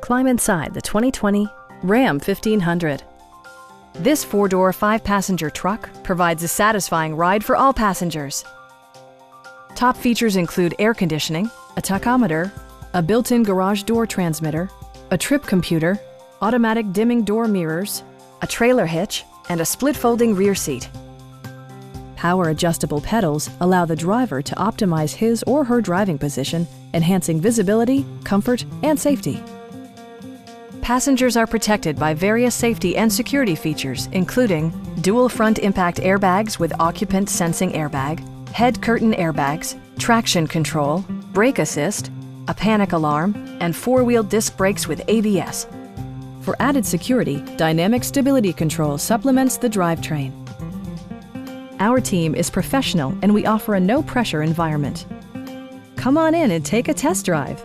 Climb inside the 2020 Ram 1500. This four-door, five-passenger truck provides a satisfying ride for all passengers. Top features include air conditioning, a tachometer, a built-in garage door transmitter, a trip computer, automatic dimming door mirrors, a trailer hitch, and a split-folding rear seat. Power adjustable pedals allow the driver to optimize his or her driving position, enhancing visibility, comfort, and safety. Passengers are protected by various safety and security features, including dual front impact airbags with occupant sensing airbag, head curtain airbags, traction control, brake assist, a panic alarm, and four-wheel disc brakes with ABS. For added security, dynamic stability control supplements the drivetrain. Our team is professional and we offer a no-pressure environment. Come on in and take a test drive.